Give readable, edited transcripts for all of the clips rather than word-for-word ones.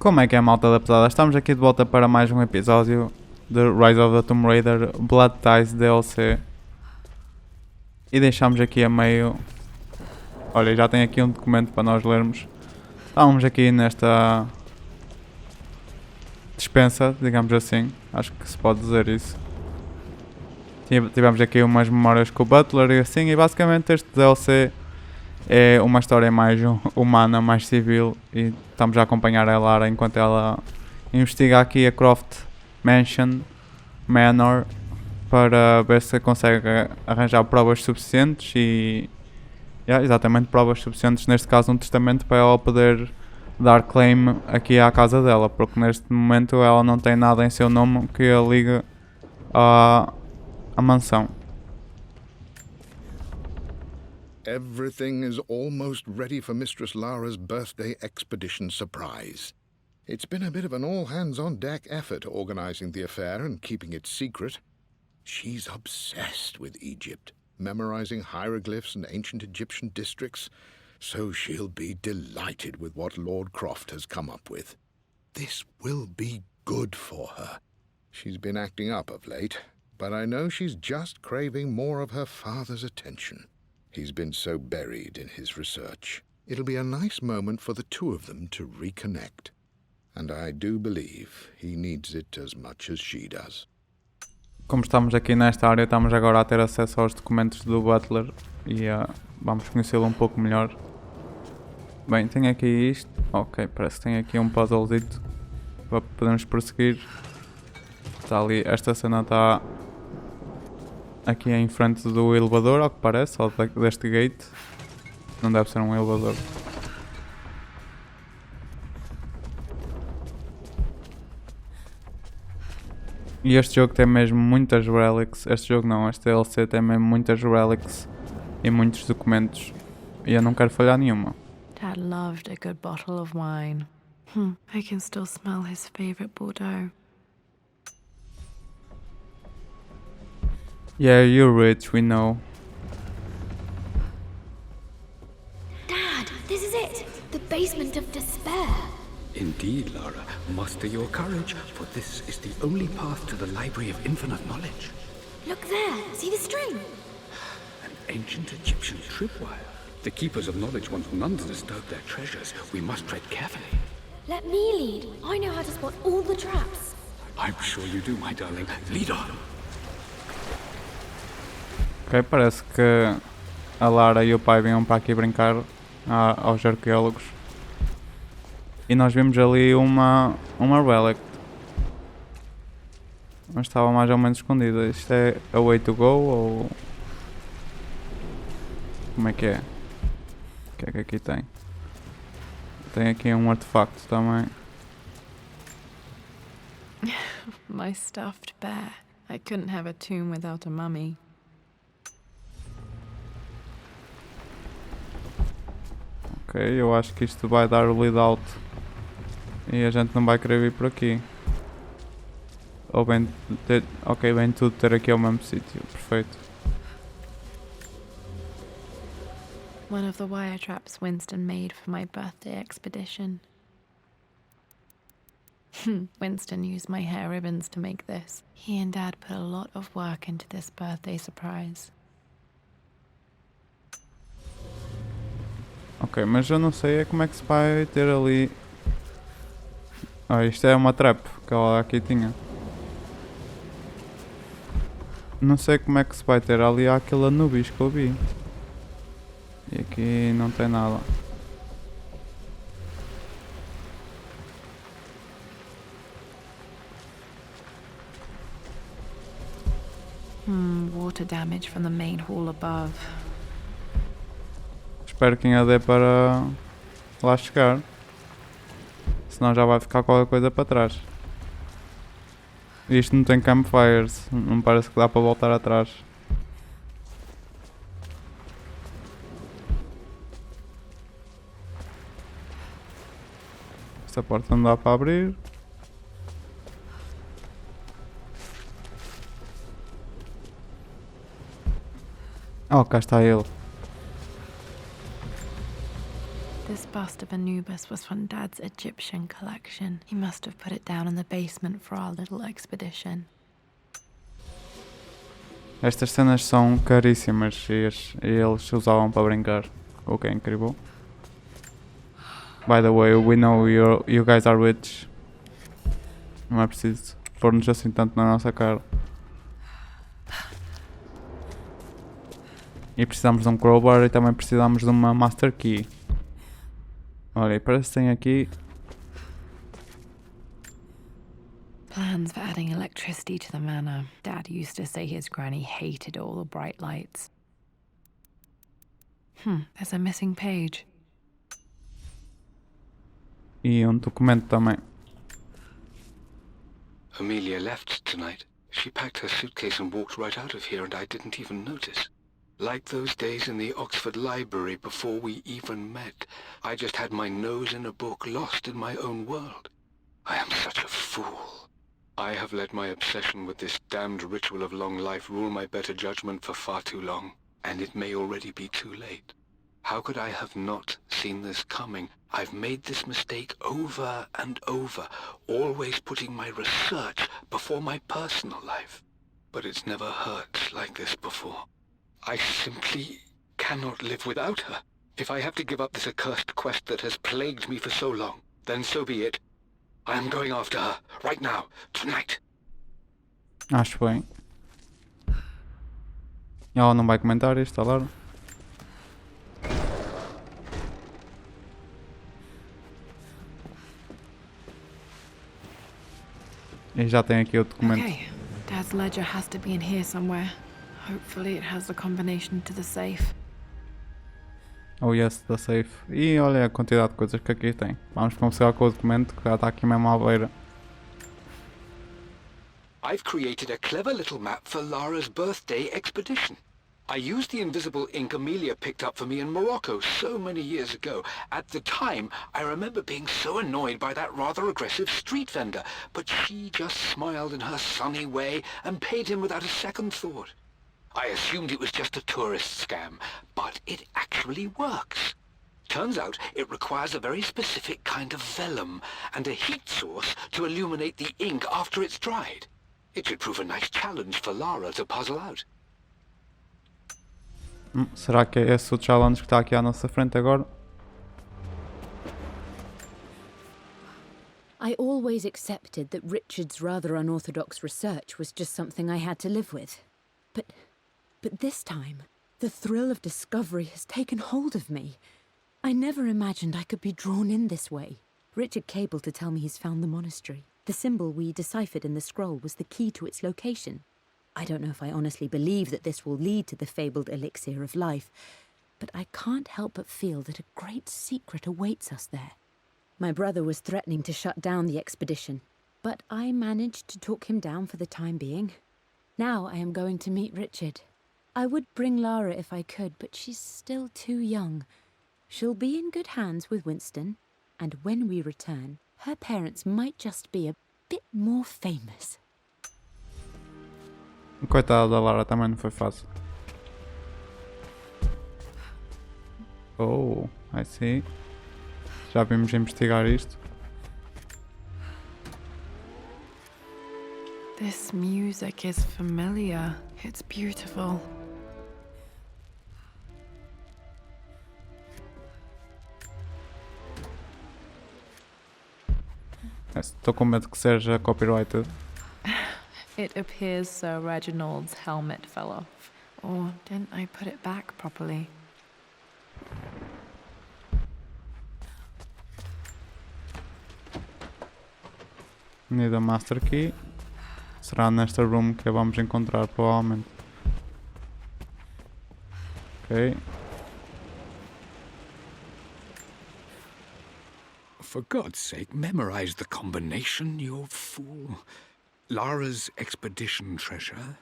Como é que é, malta da pesada? Estamos aqui de volta para mais um episódio de Rise of the Tomb Raider Blood Ties DLC. E deixamos aqui a meio... Olha, já tem aqui um documento para nós lermos. Estávamos aqui nesta... dispensa, digamos assim. Acho que se pode dizer isso. Tivemos aqui umas memórias com o Butler e assim. E basicamente este DLC é uma história mais humana, mais civil. E estamos a acompanhar a Lara enquanto ela investiga aqui a Croft Manor para ver se consegue arranjar provas suficientes e exatamente provas suficientes, neste caso um testamento, para ela poder dar claim aqui à casa dela, porque neste momento ela não tem nada em seu nome que a ligue à mansão. Everything is almost ready for Mistress Lara's birthday expedition surprise. It's been a bit of an all-hands-on-deck effort organizing the affair and keeping it secret. She's obsessed with Egypt, memorizing hieroglyphs and ancient Egyptian districts, so she'll be delighted with what Lord Croft has come up with. This will be good for her. She's been acting up of late, but I know she's just craving more of her father's attention. He's been so buried in his research. It'll be a nice moment for the two of them to reconnect. And I do believe he needs it as much as she does. Como estamos aqui nesta área, estamos agora a ter acesso aos documentos do Butler e vamos conhecê-lo um pouco melhor. Bem, tem aqui isto. Ok, parece que tem aqui um puzzlezito para podermos prosseguir. Está ali, esta cena está aqui em frente do elevador, ao que parece, ou deste gate. Não deve ser um elevador. E este jogo tem mesmo muitas relics. Este jogo não, este DLC tem mesmo muitas relics e muitos documentos. E eu não quero falhar nenhuma. Dad loved a good bottle of wine. I can still smell his favorite Bordeaux. Yeah, you're rich, we know. Dad, this is it! The basement of despair! Indeed, Lara. Muster your courage, for this is the only path to the Library of Infinite Knowledge. Look there! See the string? An ancient Egyptian tripwire. The keepers of knowledge want none to disturb their treasures. We must tread carefully. Let me lead. I know how to spot all the traps. I'm sure you do, my darling. Lead on. Ok, parece que a Lara e o pai vinham para aqui brincar aos arqueólogos. E nós vimos ali uma relic. Mas estava mais ou menos escondida. Isto é a way to go ou... Como é que é? O que é que aqui tem? Tem aqui um artefacto também. My stuffed bear. I couldn't have a tomb without a mummy. Ok, eu acho que isto vai dar o lead out. E a gente não vai querer vir por aqui. Ou bem ter... Ok, bem tudo ter aqui ao mesmo sítio. Perfeito. One of the wire traps Winston made for my birthday expedition. Winston used my hair ribbons to make this. He and Dad put a lot of work into this birthday surprise. Ok, mas eu não sei como é que se vai ter ali... isto é uma trap que ela aqui tinha. Não sei como é que se vai ter ali aquele Anubis que eu vi. E aqui não tem nada. Water damage from the main hall above. Espero que ainda dê para lá chegar. Senão já vai ficar qualquer coisa para trás. Isto não tem campfires. Não parece que dá para voltar atrás. Esta porta não dá para abrir. Oh, cá está ele. This This bust of Anubis was from Dad's Egyptian collection. He must have put it down in the basement for our little expedition. Estas cenas são caríssimas e eles usavam para brincar, o que é incrível. By the way, we know you guys are rich. Não é preciso pôr-nos assim tanto na nossa cara. E precisamos de um crowbar e também precisamos de uma master key. Olha, e parece que tem aqui... Plans for adding electricity to the manor. Dad used to say his granny hated all the bright lights. There's a missing page. E um documento também. Amelia left tonight. She packed her suitcase and walked right out of here, and I didn't even notice. Like those days in the Oxford Library before we even met. I just had my nose in a book, lost in my own world. I am such a fool. I have let my obsession with this damned ritual of long life rule my better judgment for far too long, and it may already be too late. How could I have not seen this coming? I've made this mistake over and over, always putting my research before my personal life. But it's never hurt like this before. I simply cannot live without her. If I have to give up this accursed quest that has plagued me for so long, then so be it. I am going after her, right now, tonight. Acho bem. Ela não vai comentar isto, a Lara? E já tem aqui o documento. Okay, Dad's ledger has to be in here somewhere. Hopefully it has the combination to the safe. Oh yes, da safe. E olha a quantidade de coisas que aqui tem. Vamos começar com o documento que já está aqui mesmo à beira. I've created a clever little map for Lara's birthday expedition. I used the invisible ink Amelia picked up for me in Morocco so many years ago. At the time, I remember being so annoyed by that rather aggressive street vendor, but she just smiled in her sunny way and paid him without a second thought. I assumed it was just a tourist scam, but it actually works. Turns out it requires a very specific kind of vellum and a heat source to illuminate the ink after it's dried. It should prove a nice challenge for Lara to puzzle out. Será que é esse o challenge que está aqui à nossa frente agora? I always accepted that Richard's rather unorthodox research was just something I had to live with. But this time, the thrill of discovery has taken hold of me. I never imagined I could be drawn in this way. Richard cabled to tell me he's found the monastery. The symbol we deciphered in the scroll was the key to its location. I don't know if I honestly believe that this will lead to the fabled elixir of life, but I can't help but feel that a great secret awaits us there. My brother was threatening to shut down the expedition, but I managed to talk him down for the time being. Now I am going to meet Richard. I would bring Lara if I could, but she's still too young. She'll be in good hands with Winston, and when we return, her parents might just be a bit more famous. Coitada da Lara, também não foi fácil. Oh, I see. Já vimos investigar isto. This music is familiar. It's beautiful. Estou com medo que seja copyrighted. It appears Sir Reginald's helmet fell off. Or didn't I put it back properly? Need a master key. Será nesta room que a vamos encontrar, provavelmente. Ok. For God's sake, memorize the combination, you fool. Lara's expedition treasure,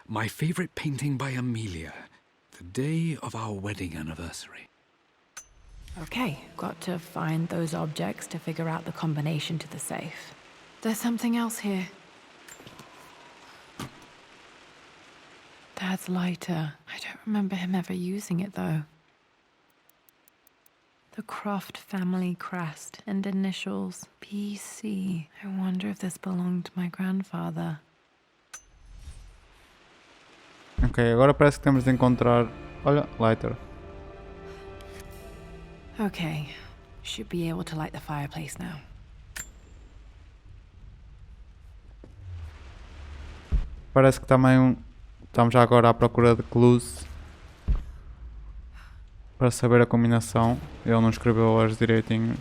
my favorite painting by Amelia, the day of our wedding anniversary. Okay, got to find those objects to figure out the combination to the safe. There's something else here. Dad's lighter. I don't remember him ever using it, though. The Croft family crest and initials PC. I wonder if this belonged to my grandfather. Ok, agora parece que temos de encontrar... Olha, lighter. Okay, should be able to light the fireplace now. Parece que também estamos já agora à procura de clues para saber a combinação. Ele não escreveu-as direitinho.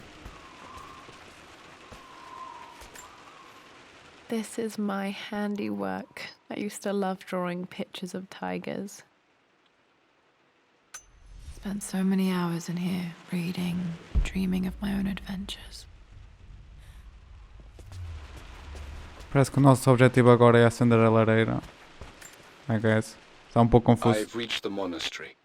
This is my handiwork. I used to love drawing pictures of tigers. Spent so many hours in here, reading, dreaming of my own adventures. Parece que o nosso objetivo agora é acender a lareira. I guess. Está pouco confuso. I've reached the monastery.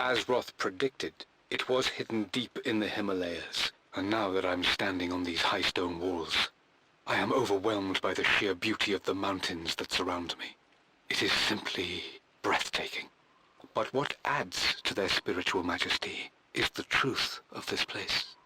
As Roth predicted, it was hidden deep in the Himalayas. And now that I'm standing on these high stone walls, I am overwhelmed by the sheer beauty of the mountains that surround me. It is simply breathtaking. But what adds to their spiritual majesty is the truth of this place.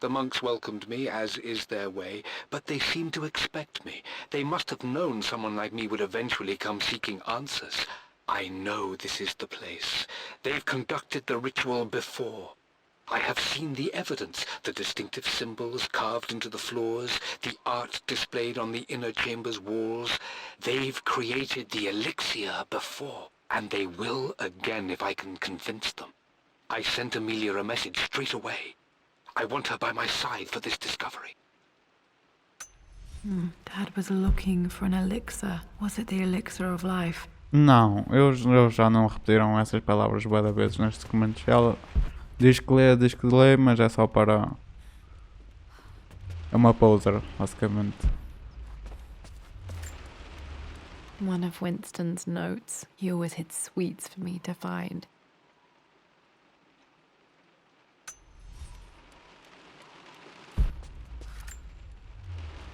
The monks welcomed me, as is their way, but they seemed to expect me. They must have known someone like me would eventually come seeking answers. I know this is the place. They've conducted the ritual before. I have seen the evidence, the distinctive symbols carved into the floors, the art displayed on the inner chamber's walls. They've created the elixir before, and they will again if I can convince them. I sent Amelia a message straight away. I want her by my side for this discovery. Dad was looking for an elixir. Was it the elixir of life? Não, eles já não repetiram essas palavras bué de vezes nestes documentos. Ela diz que lê, mas é só para... É uma poser, basicamente. One of Winston's notes. He always hid sweets for me to find.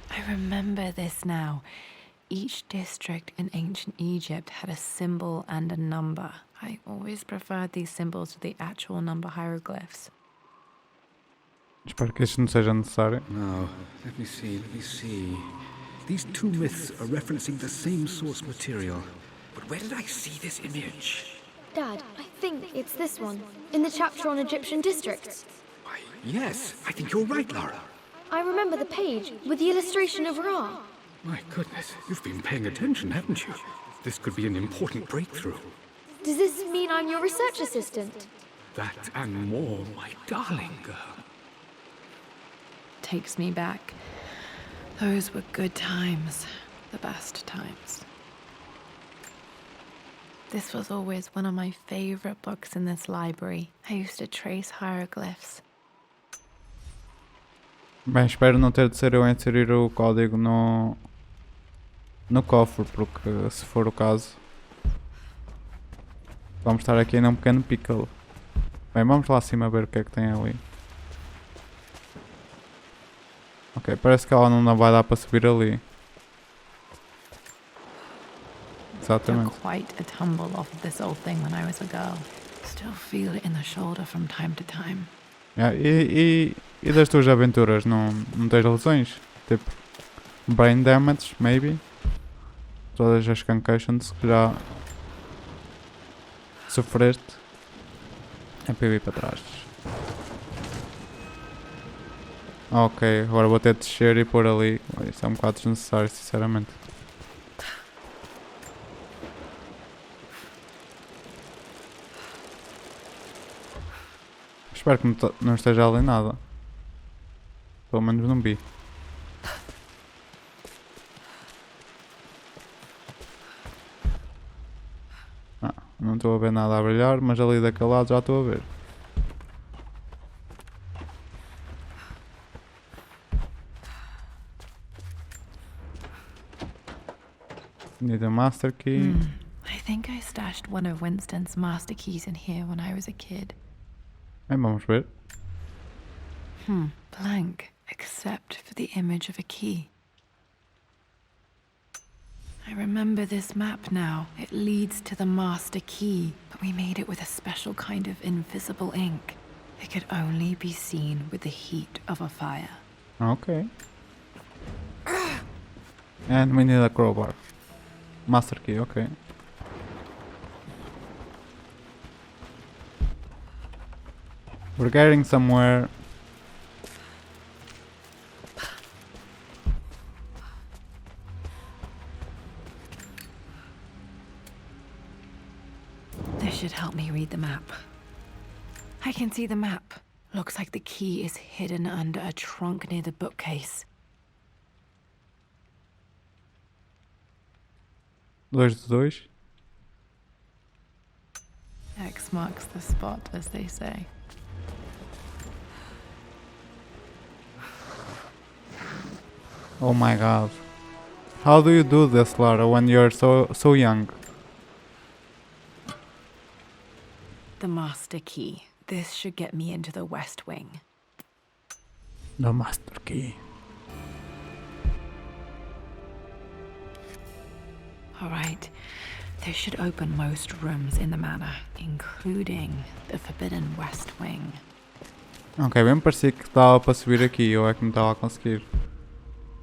I remember this now. Each district in ancient Egypt had a symbol and a number. I always preferred these symbols to the actual number hieroglyphs. Espero que isto não seja necessário. Now, let me see. These two myths are referencing the same source material. But where did I see this image? Dad, I think it's this one, in the chapter on Egyptian districts. Why, yes, I think you're right, Lara. I remember the page with the illustration of Ra. My goodness, you've been paying attention, haven't you? This could be an important breakthrough. Does this mean I'm your research assistant? That and more, my darling girl. Takes me back. Those were good times. The best times. This was always one of my favorite books in this library. I used to trace hieroglyphs. Bem, espero não ter de ser eu a inserir o código no cofre, porque se for o caso vamos estar aqui num pequeno pickle. Bem, vamos lá acima ver o que é que tem ali. Ok, parece que ela não vai dar para subir ali. Exatamente. Took quite a tumble off of this old thing when I was a girl. Still feel it in the shoulder from time to time. Yeah, e das tuas aventuras, não tens lesões? Tipo, brain damage, maybe? Todas as concussions que já sofreste. É para ir para trás. Ok, agora vou ter de descer e pôr ali. Isto é um bocado desnecessário, sinceramente. Espero que não esteja ali nada. Pelo menos não vi. Não estou a ver nada a brilhar, mas ali daquele lado já estou a ver. Need a master key. I think I stashed one of Winston's master keys in here when I was a kid. Vamos ver. Blank, except for the image of a key. I remember this map now. It leads to the master key, but we made it with a special kind of invisible ink. It could only be seen with the heat of a fire. Ok. And we need a crowbar. Master key, ok. We're getting somewhere. This should help me read the map. I can see the map. Looks like the key is hidden under a trunk near the bookcase. 2 de 2. X marks the spot, as they say. Oh my god. How do you do this, Lara, when you're so young? The master key. This should get me into the West Wing. The master key. Alright. This should open most rooms in the manor, including the forbidden West Wing. Ok, bem parecia que dava para subir aqui, eu é que não estava a conseguir.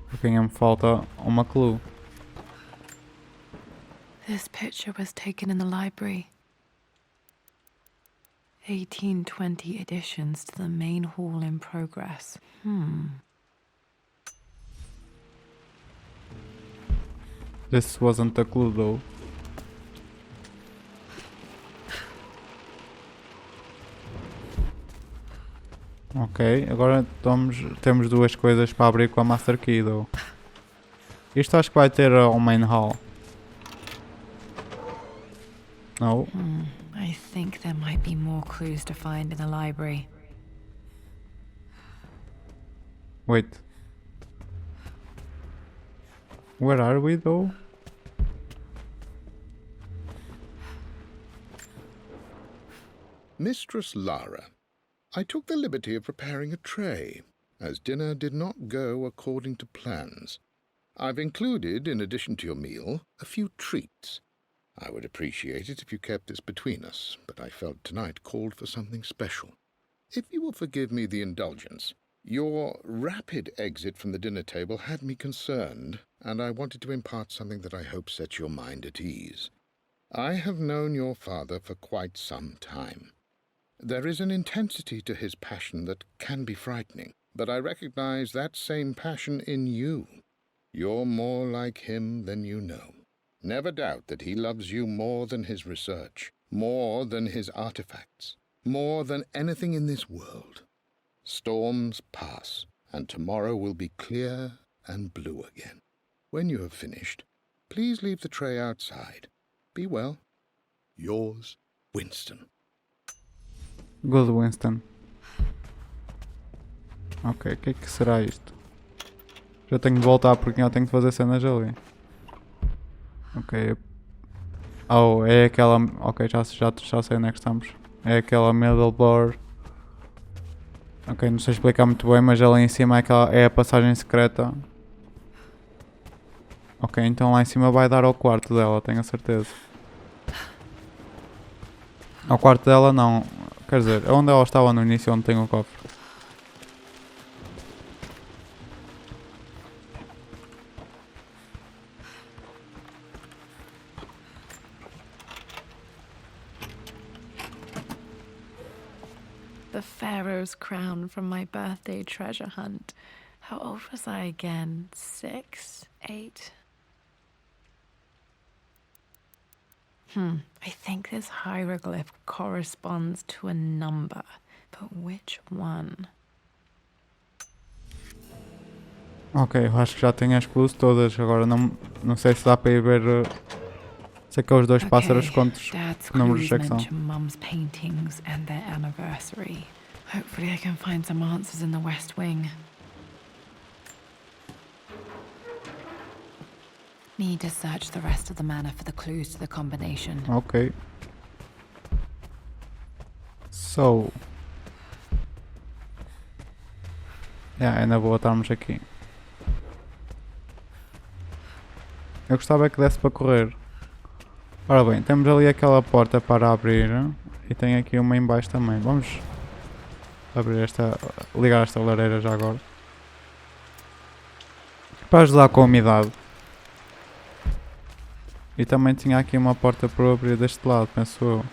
Porque ainda me falta uma clue. This picture was taken in the library. 1820 additions to the main hall in progress. This wasn't a clue though. Ok, agora temos 2 coisas para abrir com a Master Key though. Isto acho que vai ter ao main hall. No? I think there might be more clues to find in the library. Wait. Where are we though? Mistress Lara, I took the liberty of preparing a tray, as dinner did not go according to plans. I've included, in addition to your meal, a few treats. I would appreciate it if you kept this between us, but I felt tonight called for something special. If you will forgive me the indulgence, your rapid exit from the dinner table had me concerned, and I wanted to impart something that I hope sets your mind at ease. I have known your father for quite some time. There is an intensity to his passion that can be frightening, but I recognize that same passion in you. You're more like him than you know. Never doubt that he loves you more than his research, more than his artifacts, more than anything in this world. Storms pass, and tomorrow will be clear and blue again. When you have finished, please leave the tray outside. Be well. Yours, Winston. Good Winston. Ok, o que é que será isto? Já tenho de voltar porque eu tenho de fazer cenas ali. Ok. Oh, é aquela... Ok, já sei onde é que estamos. É aquela middle door. Ok, não sei explicar muito bem, mas ali em cima é a passagem secreta. Ok, então lá em cima vai dar ao quarto dela, tenho a certeza. Ao quarto dela não. Quer dizer, é onde ela estava no início, onde tem o cofre. The Pharaoh's crown from my birthday treasure hunt. How old was I again? 6? 8? I think this hieroglyph corresponds to a number, but which one? Ok, eu acho que já tenho as clues todas. Agora não sei se dá para ir ver. Sei que é os 2 pássaros quantos Dad's números clues é que são. mention Mum's paintings and their anniversary. Hopefully I can find some answers in the West Wing. Need to search the rest of the manor for the clues to the combination. Ok. So. Ainda vou estarmos aqui. Eu gostava que desse para correr. Ora bem, temos ali aquela porta para abrir. E tem aqui uma em baixo também. Vamos abrir esta, ligar esta lareira já agora. Para ajudar com a umidade. E também tinha aqui uma porta para abrir deste lado, penso eu.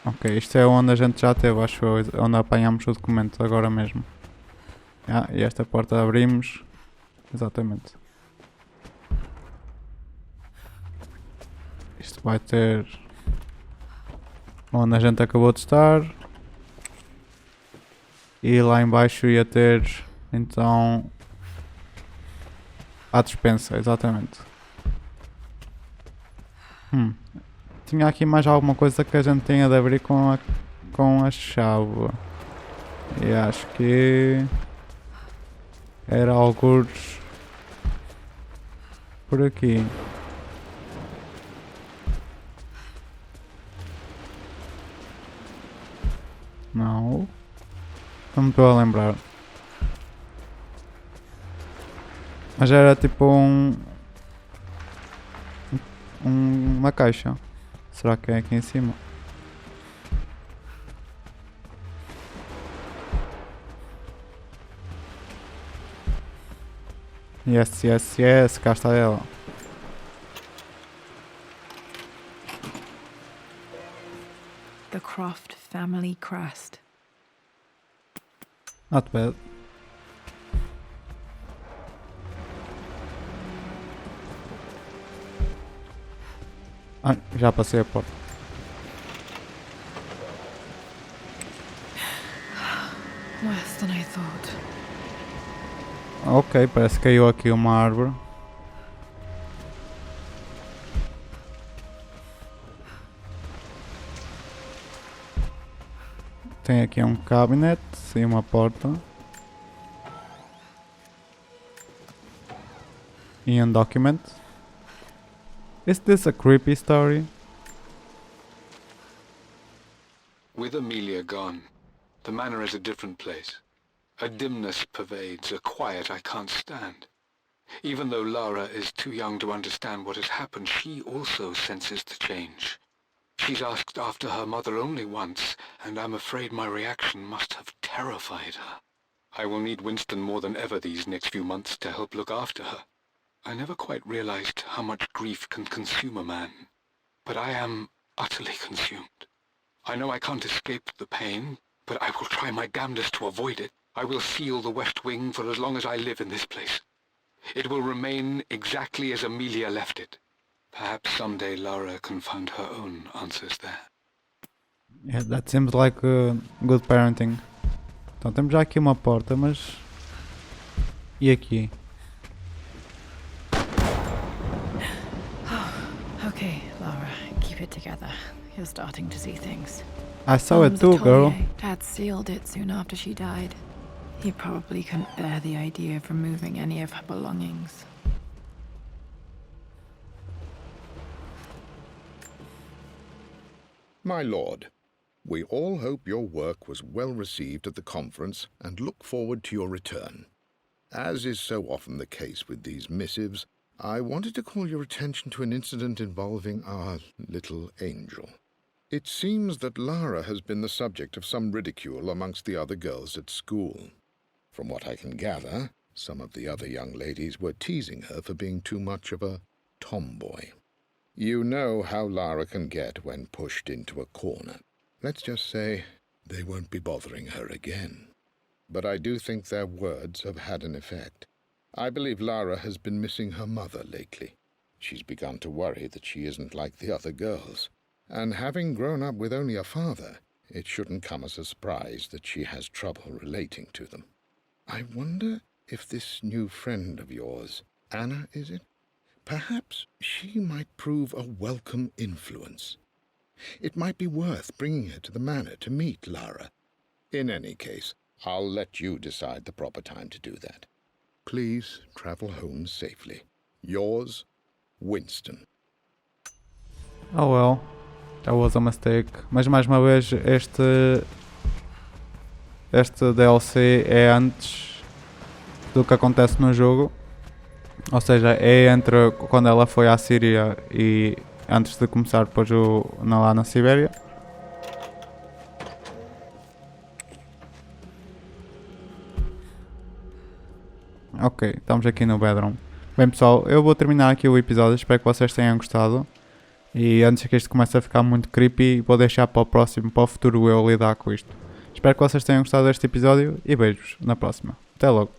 Ok, isto é onde a gente já teve, acho eu, onde apanhamos o documento agora mesmo. E esta porta abrimos. Exatamente. Isto vai ter onde a gente acabou de estar. E lá em baixo ia ter então a despensa, exatamente. Tinha aqui mais alguma coisa que a gente tenha de abrir com a chave. E acho que era algures por aqui. Não. Não me estou a lembrar. Mas era tipo uma caixa. Será que é aqui em cima? Yes, cá está ela. The Croft family crest. Not bad. Já passei a porta. Worse than I thought. Ok, parece que caiu aqui uma árvore. Tem aqui um cabinet e uma porta. E um document. Is this a creepy story? With Amelia gone, the manor is a different place. A dimness pervades, a quiet I can't stand. Even though Lara is too young to understand what has happened, she also senses the change. She's asked after her mother only once, and I'm afraid my reaction must have terrified her. I will need Winston more than ever these next few months to help look after her. I never quite realized how much grief can consume a man, but I am utterly consumed. I know I can't escape the pain, but I will try my damnedest to avoid it. I will seal the West Wing for as long as I live in this place. It will remain exactly as Amelia left it. Perhaps someday Lara can find her own answers there. Yeah, that seems like good parenting. Então temos já aqui uma porta, mas... E aqui? Okay, Lara, keep it together. You're starting to see things. I saw it Mum's too, a girl. Tollier. Dad sealed it soon after she died. He probably couldn't bear the idea of removing any of her belongings. My lord, we all hope your work was well received at the conference and look forward to your return. As is so often the case with these missives, I wanted to call your attention to an incident involving our little angel. It seems that Lara has been the subject of some ridicule amongst the other girls at school. From what I can gather, some of the other young ladies were teasing her for being too much of a tomboy. You know how Lara can get when pushed into a corner. Let's just say they won't be bothering her again. But I do think their words have had an effect. I believe Lara has been missing her mother lately. She's begun to worry that she isn't like the other girls. And having grown up with only a father, it shouldn't come as a surprise that she has trouble relating to them. I wonder if this new friend of yours, Anna, is it? Perhaps she might prove a welcome influence. It might be worth bringing her to the manor to meet Lara. In any case, I'll let you decide the proper time to do that. Please travel home safely. Yours, Winston. Oh well, that was a mistake. Mas mais uma vez, este DLC é antes do que acontece no jogo. Ou seja, é entre quando ela foi à Síria e antes de começar depois lá na Sibéria. Ok, estamos aqui no bedroom. Bem pessoal, eu vou terminar aqui o episódio, espero que vocês tenham gostado. E antes que isto comece a ficar muito creepy, vou deixar para o futuro eu lidar com isto. Espero que vocês tenham gostado deste episódio e beijos na próxima. Até logo.